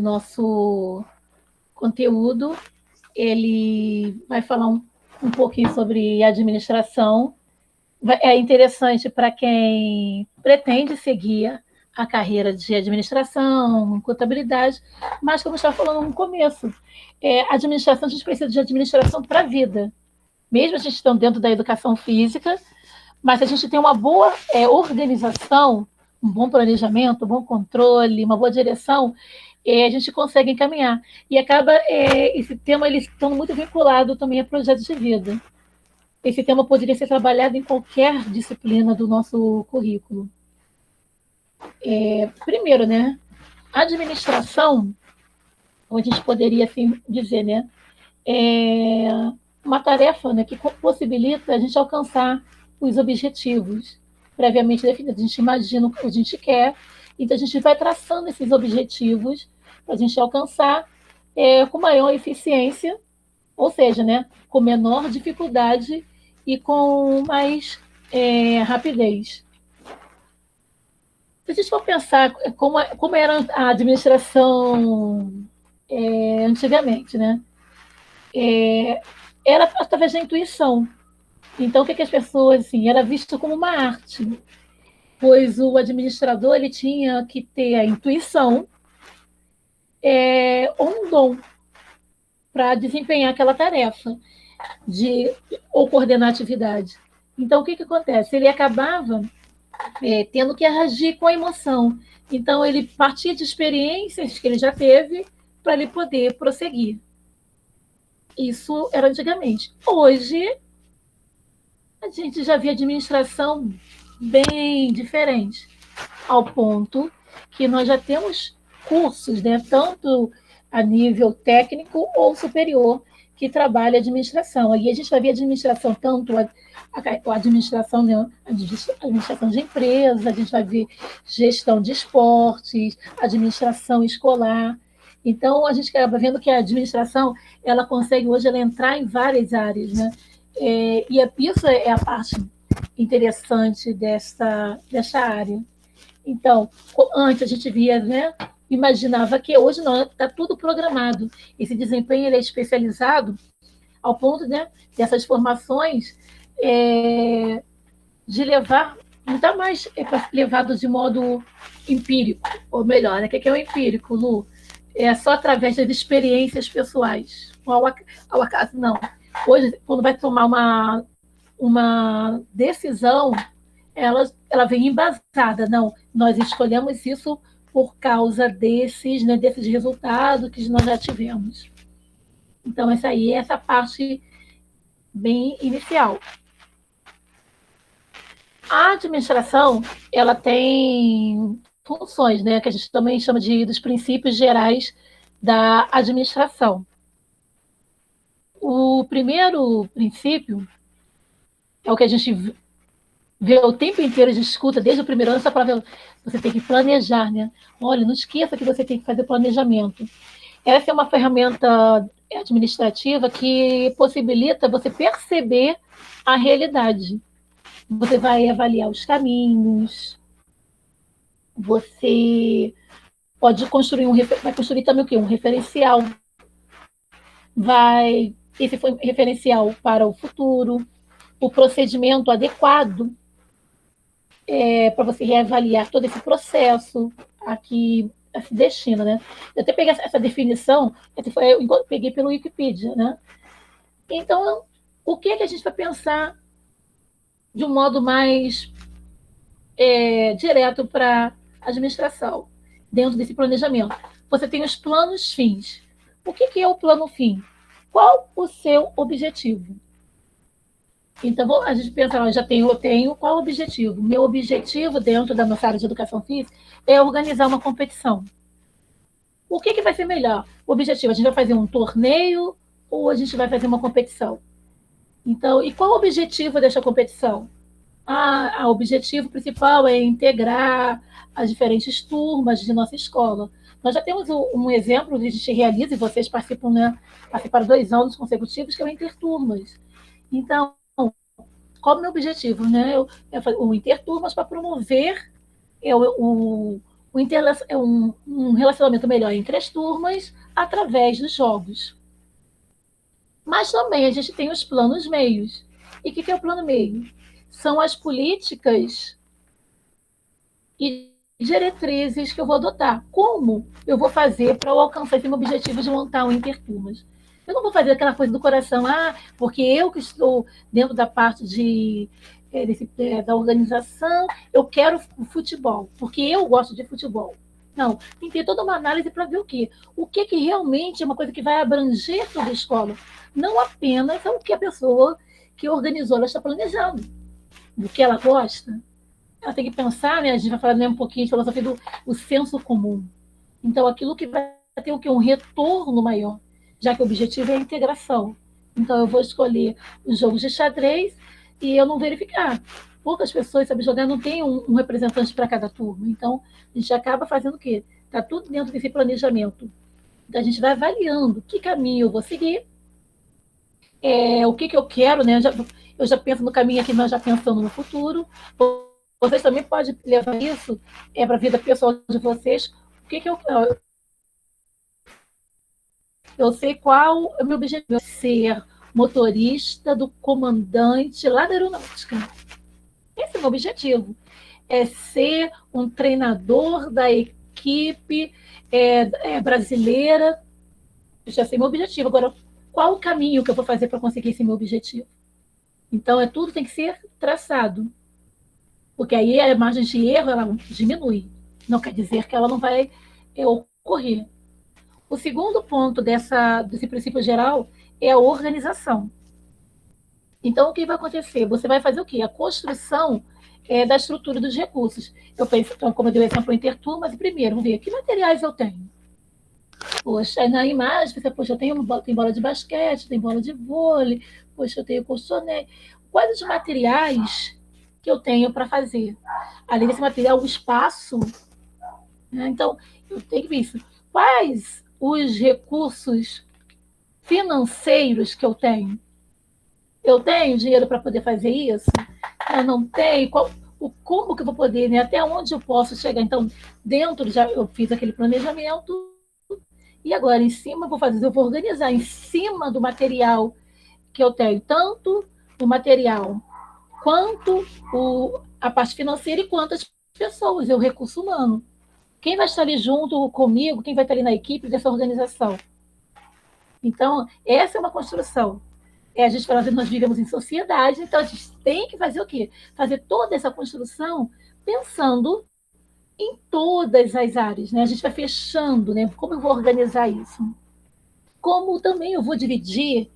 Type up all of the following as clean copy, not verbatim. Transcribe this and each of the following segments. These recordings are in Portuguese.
nosso conteúdo. Ele vai falar um pouquinho sobre administração. É interessante para quem pretende seguir a carreira de administração, contabilidade, mas como eu estava falando no começo, administração, a gente precisa de administração para a vida. Mesmo a gente estando dentro da educação física, mas se a gente tem uma boa organização, um bom planejamento, um bom controle, uma boa direção, a gente consegue encaminhar. E acaba esse tema ele estando muito vinculado também a projetos de vida. Esse tema poderia ser trabalhado em qualquer disciplina do nosso currículo. Primeiro, né, a administração, como a gente poderia assim dizer, né, é uma tarefa, né, que possibilita a gente alcançar os objetivos previamente definidos. A gente imagina o que a gente quer, então a gente vai traçando esses objetivos para a gente alcançar com maior eficiência, ou seja, né, com menor dificuldade e com mais rapidez. Se a gente for pensar como era a administração antigamente, né? Era através da intuição. Então, o que as pessoas, assim, era visto como uma arte, pois o administrador ele tinha que ter a intuição ou um dom para desempenhar aquela tarefa ou coordenar a atividade. Então, o que acontece? Ele acabava tendo que agir com a emoção. Então, ele partia de experiências que ele já teve para ele poder prosseguir. Isso era antigamente. Hoje, a gente já vê administração bem diferente, ao ponto que nós já temos cursos, né, tanto a nível técnico ou superior, que trabalha administração. Aí a gente vai ver administração, tanto a administração, né, administração de empresas, a gente vai ver gestão de esportes, administração escolar. Então, a gente acaba vendo que a administração ela consegue hoje ela entrar em várias áreas, né? E isso é a parte interessante dessa área. Então, antes a gente via, né, imaginava que hoje não, está tudo programado. Esse desempenho ele é especializado ao ponto, né, dessas formações de levar, não está mais levado de modo empírico, ou melhor, né, o que é o empírico, Lu? É só através das experiências pessoais. Ao acaso, não. Hoje, quando vai tomar uma decisão, ela vem embasada. Não, nós escolhemos isso por causa desses resultados que nós já tivemos. Então, essa parte bem inicial. A administração, ela tem funções, né, que a gente também chama dos princípios gerais da administração. O primeiro princípio é o que a gente vê o tempo inteiro, a gente escuta desde o primeiro ano, só para ver, você tem que planejar, né? Olha, não esqueça que você tem que fazer planejamento. Essa é uma ferramenta administrativa que possibilita você perceber a realidade. Você vai avaliar os caminhos, você pode construir vai construir também o quê? Um referencial. Esse foi um referencial para o futuro, o procedimento adequado para você reavaliar todo esse processo aqui se destina, né? Eu até peguei essa definição, eu peguei pelo Wikipedia, né? Então, o que a gente vai pensar de um modo mais direto para a administração, dentro desse planejamento? Você tem os planos fins. O que é o plano fim? Qual o seu objetivo? Então, a gente pensa, eu tenho qual o objetivo? Meu objetivo dentro da nossa área de educação física é organizar uma competição. O que vai ser melhor? O objetivo, a gente vai fazer um torneio ou a gente vai fazer uma competição? Então, e qual o objetivo dessa competição? O objetivo principal é integrar as diferentes turmas de nossa escola. Nós já temos um exemplo que a gente realiza, e vocês participam, né? Participaram 2 anos consecutivos, que é o Interturmas. Então, qual é o meu objetivo? Né? O Interturmas para promover um relacionamento melhor entre as turmas através dos jogos. Mas também a gente tem os planos meios. E o que é o plano meio? São as políticas e diretrizes que eu vou adotar. Como eu vou fazer para eu alcançar esse meu objetivo de montar um interturmas? Eu não vou fazer aquela coisa do coração, porque eu que estou dentro da parte da organização, eu quero o futebol, porque eu gosto de futebol. Não, tem que ter toda uma análise para ver o quê? O que realmente é uma coisa que vai abranger toda a escola. Não apenas o que a pessoa que organizou ela está planejando, do que ela gosta. Ela tem que pensar, né? A gente vai falar, né, um pouquinho de filosofia do senso comum. Então, aquilo que vai ter o quê? Um retorno maior, já que o objetivo é a integração. Então, eu vou escolher os jogos de xadrez e eu não verificar. Poucas pessoas sabem jogar, não tem um representante para cada turma. Então, a gente acaba fazendo o quê? Está tudo dentro desse planejamento. Então, a gente vai avaliando que caminho eu vou seguir, o que eu quero, né? Eu já penso no caminho aqui, mas já pensando no futuro. Vocês também podem levar isso para a vida pessoal de vocês. O que eu sei qual é o meu objetivo: ser motorista do comandante lá da aeronáutica. Esse é o meu objetivo. É ser um treinador da equipe brasileira. Esse é meu objetivo. Agora, qual o caminho que eu vou fazer para conseguir esse meu objetivo? Então, tudo tem que ser traçado. Porque aí a margem de erro ela diminui. Não quer dizer que ela não vai ocorrer. O segundo ponto desse princípio geral é a organização. Então, o que vai acontecer? Você vai fazer o quê? A construção da estrutura dos recursos. Eu penso, então, como eu dei o exemplo em Interturmas, mas primeiro, vamos ver que materiais eu tenho. Poxa, na imagem, você, poxa, eu tenho bola de basquete, tem bola de vôlei, poxa, eu tenho colchonete. Quais os materiais que eu tenho para fazer? Além desse material, o espaço. Né? Então, eu tenho que ver isso. Quais os recursos financeiros que eu tenho? Eu tenho dinheiro para poder fazer isso? Eu não tenho? Como que eu vou poder? Né? Até onde eu posso chegar? Então, dentro, já eu fiz aquele planejamento, e agora, em cima, eu vou organizar em cima do material que eu tenho, tanto o material quanto a parte financeira e quantas pessoas, o recurso humano. Quem vai estar ali junto comigo, quem vai estar ali na equipe dessa organização? Então, essa é uma construção. A gente fala que nós vivemos em sociedade, então a gente tem que fazer o quê? Fazer toda essa construção pensando em todas as áreas. Né? A gente vai fechando, né? Como eu vou organizar isso? Como também eu vou dividir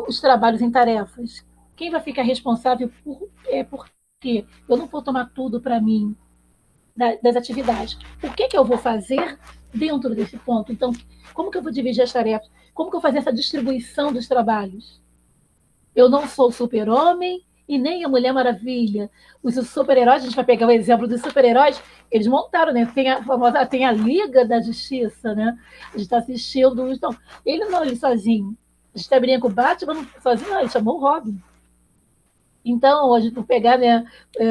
os trabalhos em tarefas? Quem vai ficar responsável por quê? Eu não vou tomar tudo para mim das atividades. O que eu vou fazer dentro desse ponto? Então, como que eu vou dividir as tarefas? Como que eu vou fazer essa distribuição dos trabalhos? Eu não sou super-homem e nem a Mulher Maravilha. Os super-heróis, a gente vai pegar o exemplo dos super-heróis, eles montaram, né? Tem a Liga da Justiça, né? A gente está assistindo. Então, ele sozinho. A gente brinca com o Batman sozinho, não, ele chamou o Robin. Então, a gente vai pegar, né,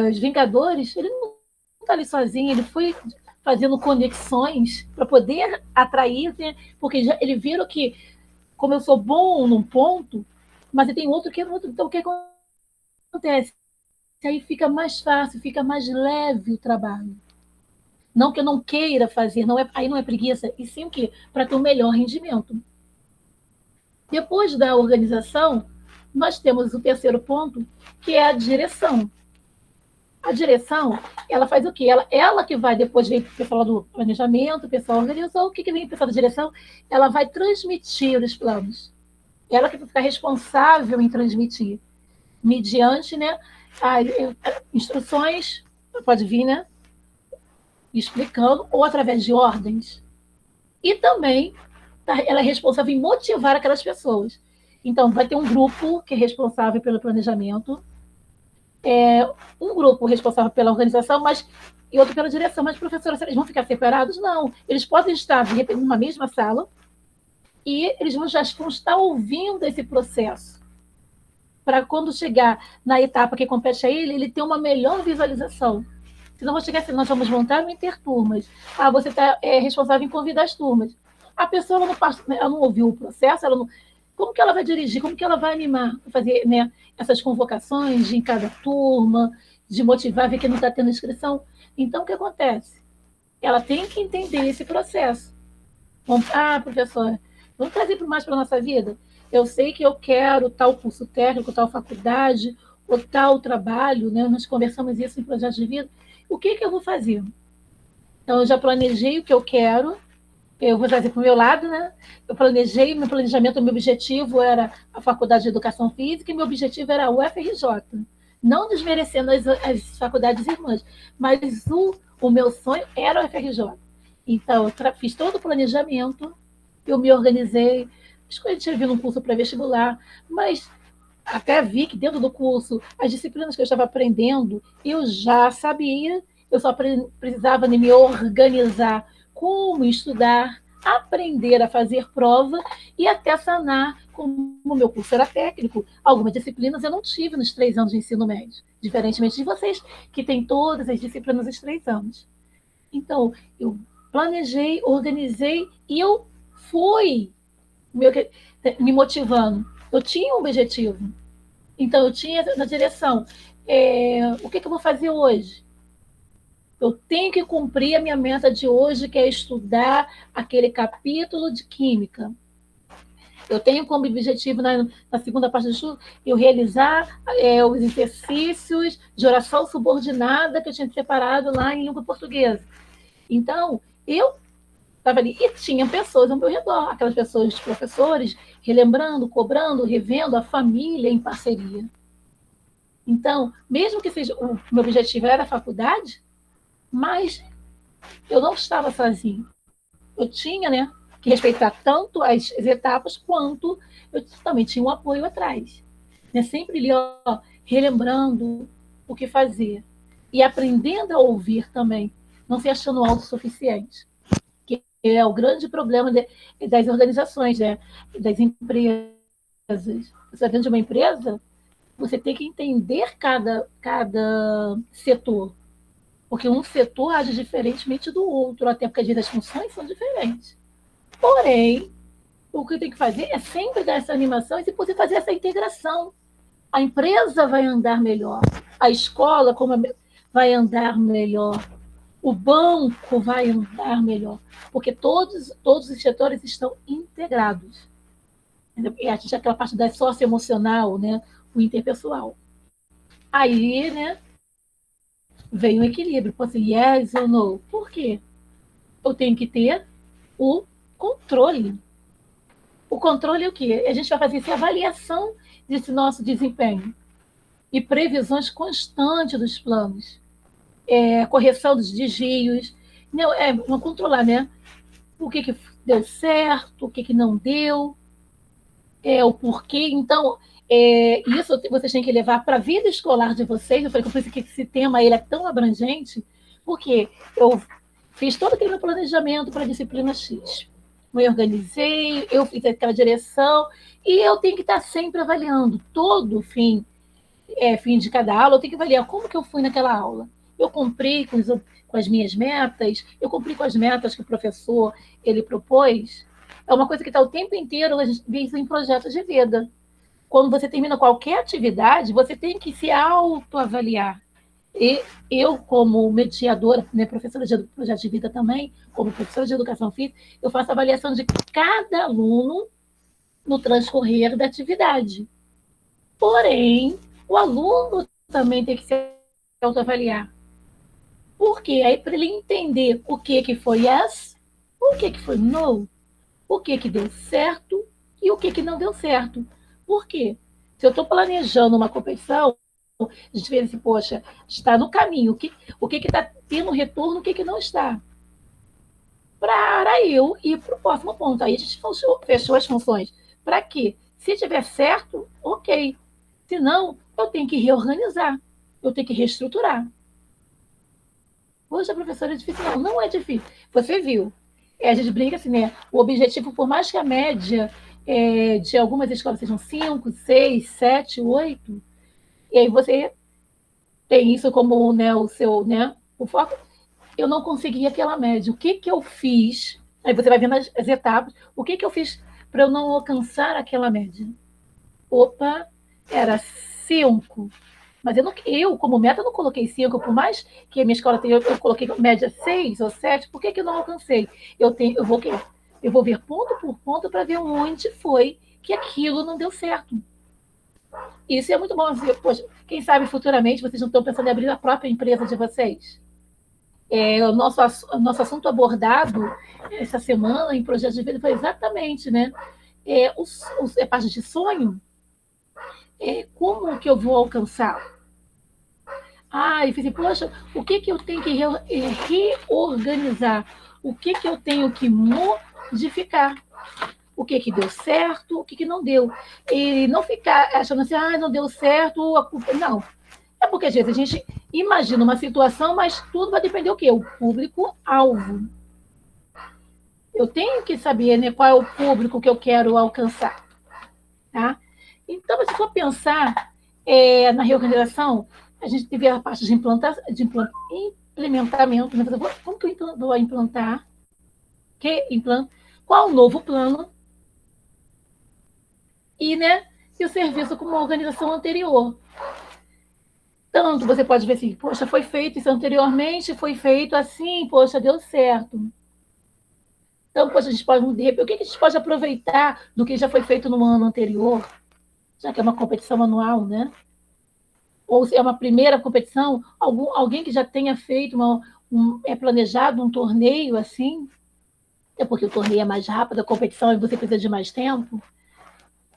os Vingadores, ele não está ali sozinho, ele foi fazendo conexões para poder atrair, né? Porque ele viram que, como eu sou bom num ponto, mas tem outro que é outro. Então, o que acontece? Aí fica mais fácil, fica mais leve o trabalho. Não que eu não queira fazer, aí não é preguiça, e sim o quê? Para ter um melhor rendimento. Depois da organização, nós temos o terceiro ponto, que é a direção. A direção, ela faz o quê? Ela que vai, depois vem o pessoal do planejamento, o pessoal organizou, o que vem o pessoal da direção? Ela vai transmitir os planos. Ela que vai ficar responsável em transmitir, mediante, né, as instruções, pode vir, né, explicando, ou através de ordens. E também ela é responsável em motivar aquelas pessoas. Então, vai ter um grupo que é responsável pelo planejamento, um grupo responsável pela organização, e outro pela direção. Mas, professora, eles vão ficar separados? Não. Eles podem estar, de repente, numa mesma sala, e eles já vão estar ouvindo esse processo, para quando chegar na etapa que compete a ele ter uma melhor visualização. Senão, vou chegar assim, nós vamos montar um interturmas. Ah, você está responsável em convidar as turmas. A pessoa ela não ouviu o processo, ela não, como que ela vai dirigir, como que ela vai animar, fazer, né, essas convocações em cada turma, de motivar, ver que não está tendo inscrição. Então, o que acontece? Ela tem que entender esse processo. Professora, vamos trazer mais para a nossa vida? Eu sei que eu quero tal curso técnico, tal faculdade, ou tal trabalho, né? Nós conversamos isso em projetos de vida. O que eu vou fazer? Então, eu já planejei o que eu quero, eu vou trazer para o meu lado, né? Eu planejei, meu planejamento, meu objetivo era a Faculdade de Educação Física e meu objetivo era a UFRJ. Não desmerecendo as faculdades irmãs, mas o meu sonho era a UFRJ. Então, eu fiz todo o planejamento, eu me organizei, escolhi um curso pré-vestibular, mas até vi que dentro do curso, as disciplinas que eu estava aprendendo, eu já sabia, eu só precisava me organizar como estudar, aprender a fazer prova e até sanar, como o meu curso era técnico, algumas disciplinas eu não tive nos 3 anos de ensino médio, diferentemente de vocês, que têm todas as disciplinas nos 3 anos. Então, eu planejei, organizei e eu fui me motivando. Eu tinha um objetivo. Então, eu tinha na direção. O que eu vou fazer hoje? Eu tenho que cumprir a minha meta de hoje, que é estudar aquele capítulo de química. Eu tenho como objetivo, na segunda parte do estudo, eu realizar os exercícios de oração subordinada que eu tinha preparado lá em língua portuguesa. Então, eu estava ali e tinha pessoas ao meu redor, aquelas pessoas, professores, relembrando, cobrando, revendo, a família em parceria. Então, mesmo que seja o meu objetivo era a faculdade, mas eu não estava sozinho. Eu tinha, né, que respeitar tanto as etapas quanto eu também tinha um apoio atrás. Né? Sempre ali, relembrando o que fazer e aprendendo a ouvir também, não se achando autossuficiente, que é o grande problema das organizações, né, das empresas. Você está dentro de uma empresa, você tem que entender cada setor, porque um setor age diferentemente do outro, até porque as funções são diferentes. Porém, o que tem que fazer é sempre dar essa animação e poder fazer essa integração. A empresa vai andar melhor, a escola vai andar melhor, o banco vai andar melhor, porque todos os setores estão integrados. E a gente aquela parte da socioemocional, né, o interpessoal. Aí, né, vem o equilíbrio. Pô, assim, yes ou no. Por quê? Eu tenho que ter o controle. O controle é o quê? A gente vai fazer essa avaliação desse nosso desempenho e previsões constantes dos planos, correção dos desvios, não controlar, né? O que deu certo, o que não deu, o porquê. Então, isso vocês têm que levar para a vida escolar de vocês. Eu falei por isso que esse tema ele é tão abrangente, porque eu fiz todo aquele meu planejamento para a disciplina X. Me organizei, eu fiz aquela direção, e eu tenho que estar sempre avaliando. Todo fim de cada aula, eu tenho que avaliar como que eu fui naquela aula. Eu cumpri com as minhas metas, eu cumpri com as metas que o professor ele propôs. É uma coisa que está o tempo inteiro a gente vê isso em projetos de vida. Quando você termina qualquer atividade, você tem que se autoavaliar. E eu, como mediadora, né, professora de projeto de vida também, como professora de educação física, eu faço avaliação de cada aluno no transcorrer da atividade. Porém, o aluno também tem que se autoavaliar. Por quê? Aí, para ele entender o que foi yes, o que foi no, o que deu certo e o que não deu certo. Por quê? Se eu estou planejando uma competição, a gente vê assim, poxa, está no caminho, o que está tendo retorno, o que não está. Para eu ir para o próximo ponto. Aí a gente fechou as funções. Para quê? Se tiver certo, ok. Se não, eu tenho que reorganizar, eu tenho que reestruturar. Poxa, professora, é difícil. Não, não é difícil. Você viu. A gente brinca assim, né? O objetivo, por mais que a média de algumas escolas sejam 5, 6, 7, 8, e aí você tem isso como, né, O foco, eu não consegui aquela média. O que eu fiz? Aí você vai vendo as etapas. O que eu fiz para eu não alcançar aquela média? Opa, era 5. Mas eu, como meta, não coloquei 5, por mais que a minha escola tenha, eu coloquei média 6 ou 7, por que eu não alcancei? Eu vou ver ponto por ponto para ver onde foi que aquilo não deu certo. Isso é muito bom. Assim, poxa, quem sabe futuramente vocês não estão pensando em abrir a própria empresa de vocês. O nosso assunto abordado essa semana em Projeto de Vida foi exatamente, né? A parte de sonho, como que eu vou alcançar? E falei, poxa, o que eu tenho que reorganizar? O que eu tenho que modificar? O que deu certo, o que não deu? E não ficar achando assim, não deu certo, a culpa. Não. É porque às vezes a gente imagina uma situação, mas tudo vai depender do quê? O público-alvo. Eu tenho que saber, né, qual é o público que eu quero alcançar. Tá? Então, se for pensar na reorganização, a gente teve a parte de implementamento. Né? Como que eu vou implantar? Qual o novo plano? E o serviço com uma organização anterior. Tanto você pode ver assim, poxa, foi feito isso anteriormente, foi feito assim, poxa, deu certo. Então, poxa, a gente pode, de repente, o que a gente pode aproveitar do que já foi feito no ano anterior, já que é uma competição anual, né? Ou se é uma primeira competição, alguém que já tenha feito planejado um torneio assim, é porque o torneio é mais rápido, a competição e você precisa de mais tempo.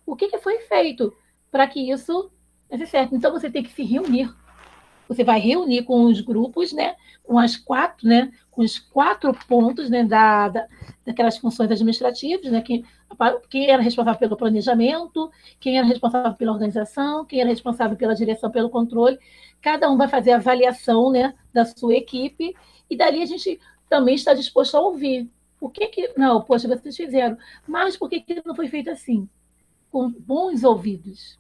O que foi feito para que isso dê certo? Então, você tem que se reunir. Você vai reunir com os grupos, né, com com os 4 pontos, né, daquelas funções administrativas, né, quem era responsável pelo planejamento, quem era responsável pela organização, quem era responsável pela direção, pelo controle. Cada um vai fazer a avaliação, né, da sua equipe, e dali a gente também está disposto a ouvir. Por que não, poxa, vocês fizeram, mas por que não foi feito assim? Com bons ouvidos,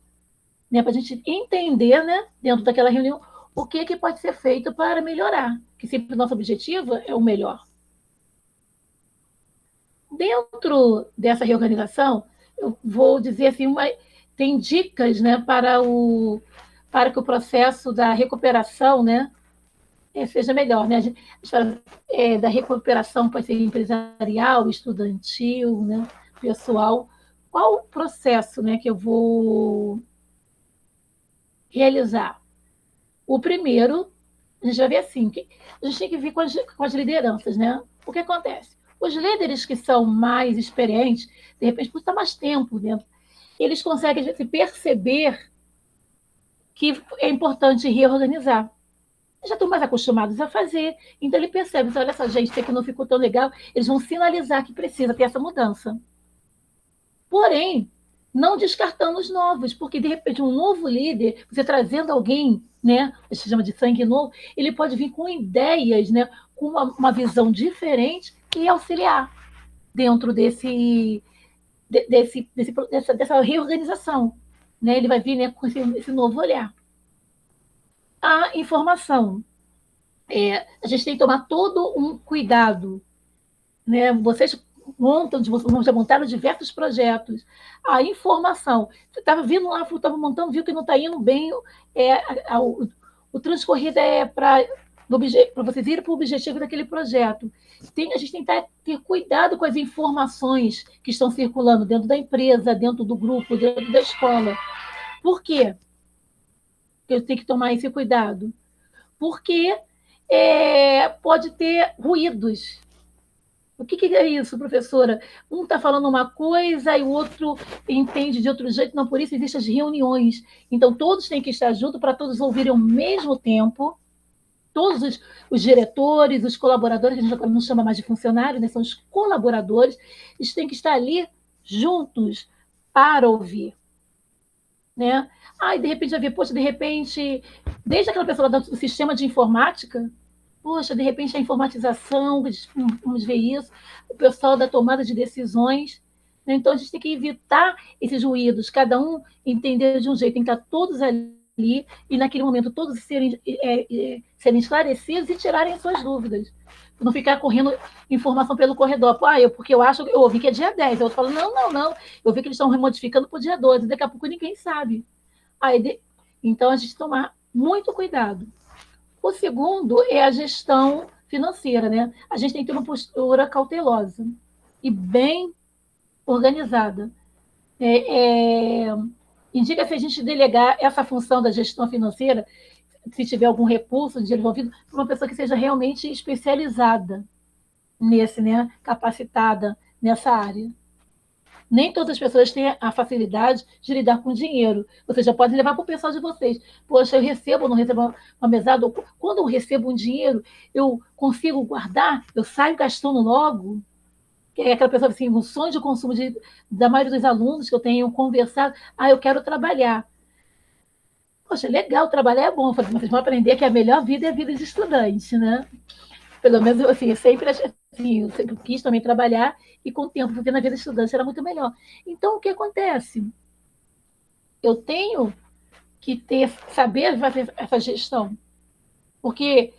né, para a gente entender, né, dentro daquela reunião, o que pode ser feito para melhorar, que sempre o nosso objetivo é o melhor. Dentro dessa reorganização, eu vou dizer assim, tem dicas, né, para que o processo da recuperação, né, seja melhor. Né? A gente fala da recuperação, pode ser empresarial, estudantil, né, pessoal. Qual o processo, né, que eu vou realizar? O primeiro, a gente vai ver assim, a gente tem que vir com as lideranças, né? O que acontece? Os líderes que são mais experientes, de repente, por estar mais tempo dentro, eles conseguem perceber que é importante reorganizar. Já estão mais acostumados a fazer, então ele percebe, olha, essa gente que não ficou tão legal, eles vão sinalizar que precisa ter essa mudança. Porém, não descartando os novos, porque de repente um novo líder, você trazendo alguém, né, se chama de sangue novo, ele pode vir com ideias, né, com uma visão diferente e auxiliar dentro dessa reorganização, né? Ele vai vir, né, com esse novo olhar. A informação, a gente tem que tomar todo um cuidado, né? Vocês já montaram diversos projetos. A informação, você estava vindo lá, estava montando, viu que não está indo bem, o transcorrido para vocês irem para o objetivo daquele projeto. A gente tem que ter cuidado com as informações que estão circulando dentro da empresa, dentro do grupo, dentro da escola. Por quê? Eu tenho que tomar esse cuidado? Porque pode ter ruídos. O que é isso, professora? Um está falando uma coisa e o outro entende de outro jeito. Não, por isso existem as reuniões. Então, todos têm que estar juntos para todos ouvirem ao mesmo tempo. Todos os diretores, os colaboradores, que a gente agora não chama mais de funcionários, né? São os colaboradores, eles têm que estar ali juntos para ouvir. Né? E de repente, desde aquela pessoa do sistema de informática, poxa, de repente a informatização, vamos ver isso, o pessoal da tomada de decisões. Né? Então, a gente tem que evitar esses ruídos, cada um entender de um jeito, tem que estar todos ali ali, e naquele momento todos serem esclarecidos e tirarem suas dúvidas. Não ficar correndo informação pelo corredor. Pô, porque eu ouvi que é dia 10. Eu falo, não. Eu vi que eles estão remodificando para o dia 12. Daqui a pouco ninguém sabe. Então, a gente tomar muito cuidado. O segundo é a gestão financeira, né? A gente tem que ter uma postura cautelosa e bem organizada. Indica se a gente delegar essa função da gestão financeira, se tiver algum recurso de envolvido, para uma pessoa que seja realmente especializada nesse, né? Capacitada nessa área. Nem todas as pessoas têm a facilidade de lidar com dinheiro. Você já pode levar para o pessoal de vocês. Poxa, eu recebo ou não recebo uma mesada? Quando eu recebo um dinheiro, eu consigo guardar? Eu saio gastando logo? Que é aquela pessoa assim, um sonho de consumo da maioria dos alunos que eu tenho conversado. Eu quero trabalhar. Poxa, legal, trabalhar é bom. Mas vocês vão aprender que a melhor vida é a vida de estudante, né? Pelo menos assim, eu sempre quis também trabalhar e com o tempo, porque na vida de estudante era muito melhor. Então, o que acontece? Eu tenho que saber fazer essa gestão, porque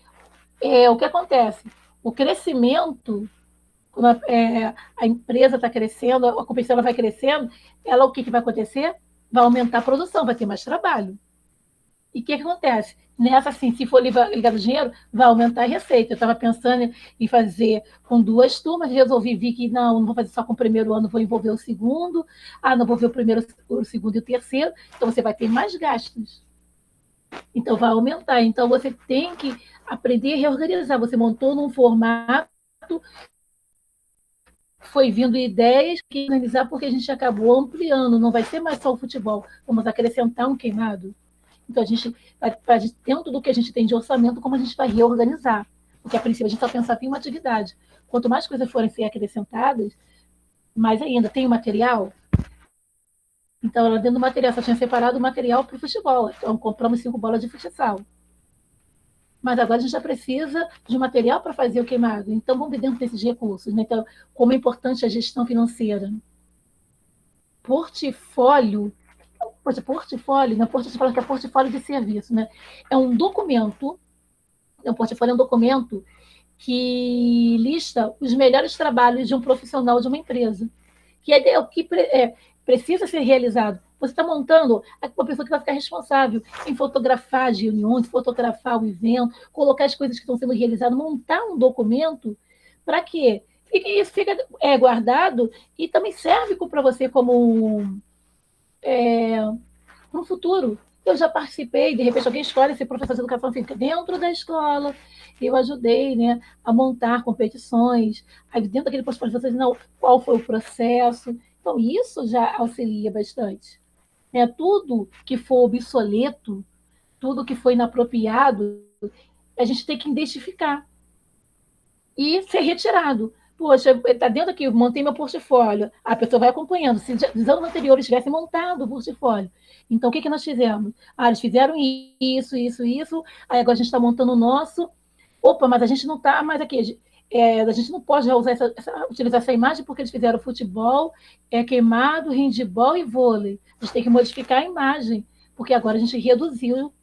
o que acontece? O crescimento, quando a empresa está crescendo, a competição vai crescendo, o que vai acontecer? Vai aumentar a produção, vai ter mais trabalho. E o que acontece? Nessa, assim, se for ligado ao dinheiro, vai aumentar a receita. Eu estava pensando em fazer com 2 turmas, vi que não vou fazer só com o primeiro ano, vou envolver o segundo, não vou ver o primeiro, o segundo e o terceiro, então você vai ter mais gastos. Então vai aumentar. Então você tem que aprender a reorganizar. Você montou num formato, foi vindo ideias que organizar porque a gente acabou ampliando, não vai ser mais só o futebol, vamos acrescentar um queimado. Então, a gente vai, dentro do que a gente tem de orçamento, como a gente vai reorganizar. Porque, a princípio, a gente só pensava em uma atividade. Quanto mais coisas forem ser acrescentadas, mais ainda. Tem o material? Então, ela dentro do material, só tinha separado o material para o futebol. Então, compramos 5 bolas de futsal. Mas agora a gente já precisa de material para fazer o queimado. Então, vamos ver dentro desses recursos. Né? Então, como é importante a gestão financeira. Portfólio. Portfólio, né? Portfólio que é portfólio de serviço, né? É um documento, o portfólio é um documento que lista os melhores trabalhos de um profissional de uma empresa, que é o que precisa ser realizado. Você está montando uma pessoa que vai ficar responsável em fotografar as reuniões, fotografar o evento, colocar as coisas que estão sendo realizadas, montar um documento para quê? Isso fica guardado e também serve para você como no futuro. Eu já participei, de repente alguém escolhe ser professor de educação física dentro da escola, eu ajudei, né, a montar competições, aí dentro daquele portfólio você não, qual foi o processo. Então, isso já auxilia bastante. Tudo que for obsoleto, tudo que foi inapropriado, a gente tem que identificar e ser retirado. Poxa, está dentro aqui, montei meu portfólio. A pessoa vai acompanhando. Se nos anos anteriores tivesse montado o portfólio. Então, o que nós fizemos? Eles fizeram isso. Aí agora a gente está montando o nosso. Opa, mas a gente não está mais aqui. A gente não pode utilizar essa imagem porque eles fizeram futebol, queimado, handebol e vôlei. A gente tem que modificar a imagem, porque agora a gente reduziu,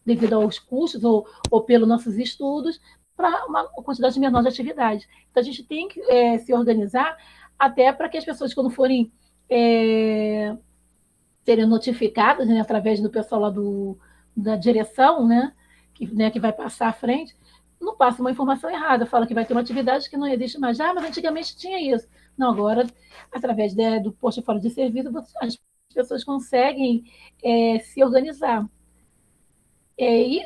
devido aos custos ou pelos nossos estudos, para uma quantidade menor de atividade. Então, a gente tem que se organizar até para que as pessoas, quando forem serem notificadas, né, através do pessoal lá da direção, né, que vai passar à frente, não passa uma informação errada, fala que vai ter uma atividade que não existe mais. Mas antigamente tinha isso. Não, agora, através do portfólio de serviço, as pessoas conseguem se organizar. E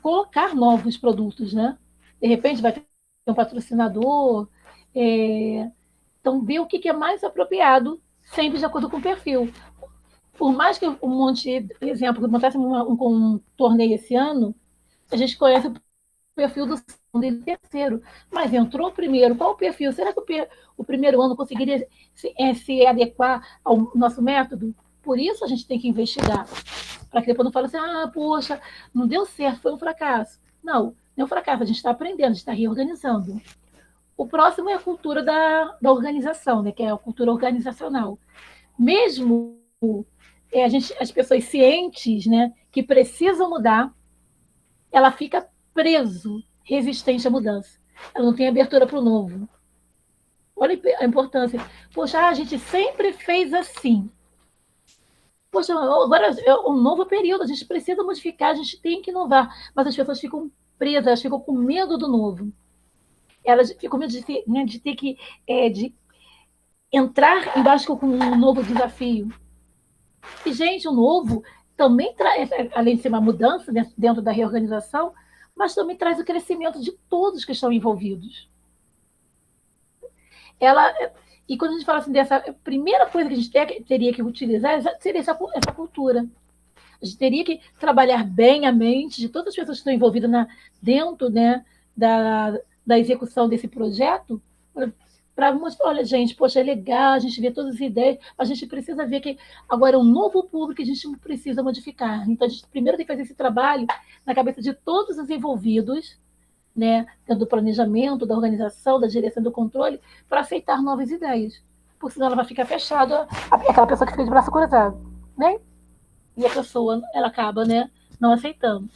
colocar novos produtos, né? De repente vai ter um patrocinador. Então, ver o que é mais apropriado, sempre de acordo com o perfil. Por mais que um monte, por exemplo, que montasse um torneio esse ano, a gente conhece o perfil do segundo e do terceiro, mas entrou o primeiro, qual o perfil? Será que o primeiro ano conseguiria se adequar ao nosso método? Por isso a gente tem que investigar, para que depois não fale assim, poxa, não deu certo, foi um fracasso. Não é um fracasso, a gente está aprendendo, a gente está reorganizando. O próximo é a cultura da organização, né, que é a cultura organizacional. Mesmo as pessoas cientes, né, que precisam mudar, ela fica preso, resistente à mudança. Ela não tem abertura para o novo. Olha a importância. Poxa, a gente sempre fez assim. Poxa, agora é um novo período, a gente precisa modificar, a gente tem que inovar. Mas as pessoas ficam presas, elas ficam com medo do novo. Elas ficam com medo de ter que de entrar embaixo com um novo desafio. E, gente, o novo também traz, além de ser uma mudança dentro da reorganização, mas também traz o crescimento de todos que estão envolvidos. Ela, e quando a gente fala assim dessa, a primeira coisa que a gente teria que utilizar seria essa cultura. A gente teria que trabalhar bem a mente de todas as pessoas que estão envolvidas dentro, né, da execução desse projeto, para mostrar, olha, gente, poxa, é legal, a gente vê todas as ideias, a gente precisa ver que agora é um novo público que a gente precisa modificar. Então, a gente primeiro tem que fazer esse trabalho na cabeça de todos os envolvidos, né, dentro do planejamento, da organização, da direção, do controle, para aceitar novas ideias. Porque senão ela vai ficar fechada, aquela pessoa que fica de braço cruzado, né? E a pessoa, ela acaba, né, não aceitando.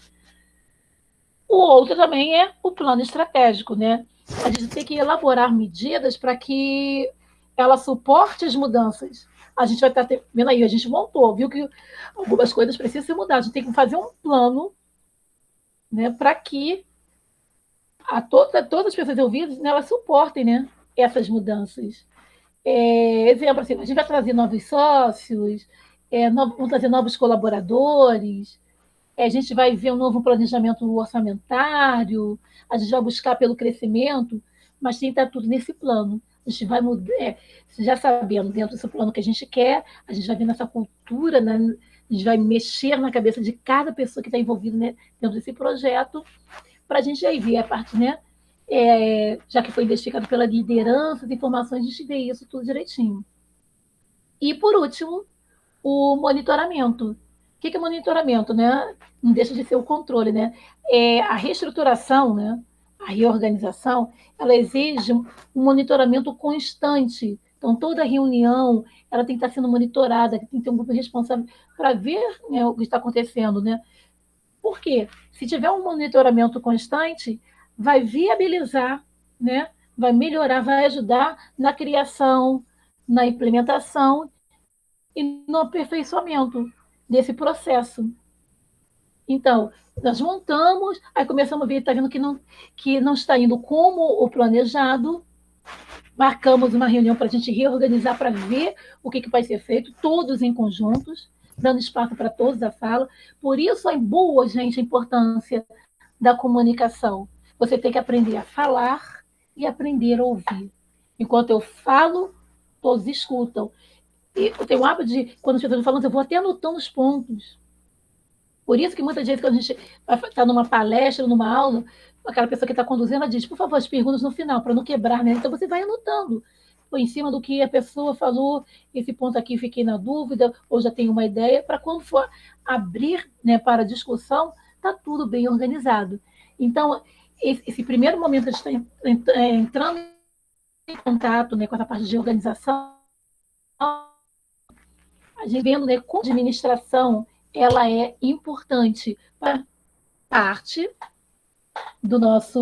O outro também é o plano estratégico, né? A gente tem que elaborar medidas para que ela suporte as mudanças. A gente vai estar vendo aí, a gente montou, viu que algumas coisas precisam ser mudadas. A gente tem que fazer um plano, né, para que todas as pessoas envolvidas, né, elas suportem, né, essas mudanças. Exemplo, assim, a gente vai trazer novos sócios, vamos trazer novos colaboradores, a gente vai ver um novo planejamento orçamentário, a gente vai buscar pelo crescimento, mas tem que estar tudo nesse plano. A gente vai mudar, já sabendo dentro desse plano que a gente quer, a gente vai ver nessa cultura, né? A gente vai mexer na cabeça de cada pessoa que está envolvida, né, dentro desse projeto, para a gente aí ver a parte, né? Já que foi identificado pela liderança, as informações, a gente vê isso tudo direitinho. E, por último, o monitoramento. O que é monitoramento, né? Não deixa de ser o controle, né? A reestruturação, né? A reorganização, ela exige um monitoramento constante. Então, toda reunião, ela tem que estar sendo monitorada, tem que ter um grupo responsável para ver, né, o que está acontecendo, né? Por quê? Se tiver um monitoramento constante, vai viabilizar, né? Vai melhorar, vai ajudar na criação, na implementação e no aperfeiçoamento desse processo. Então, nós montamos, aí começamos a ver, está vendo que não está indo como o planejado, marcamos uma reunião para a gente reorganizar, para ver o que vai ser feito, todos em conjuntos, dando espaço para todos a fala. Por isso é boa, gente, a importância da comunicação. Você tem que aprender a falar e aprender a ouvir. Enquanto eu falo, todos escutam. E eu tenho o hábito de, quando as pessoas falam, eu vou até anotando os pontos. Por isso que muitas vezes, quando a gente está numa palestra, numa aula, aquela pessoa que está conduzindo, ela diz, por favor, as perguntas no final, para não quebrar, né? Então você vai anotando. Ou em cima do que a pessoa falou, esse ponto aqui fiquei na dúvida, ou já tenho uma ideia, para quando for abrir, né, para discussão, está tudo bem organizado. Então, esse primeiro momento de estar entrando em contato, né, com essa parte de organização, a gente vendo, né, com a administração, ela é importante para parte do nosso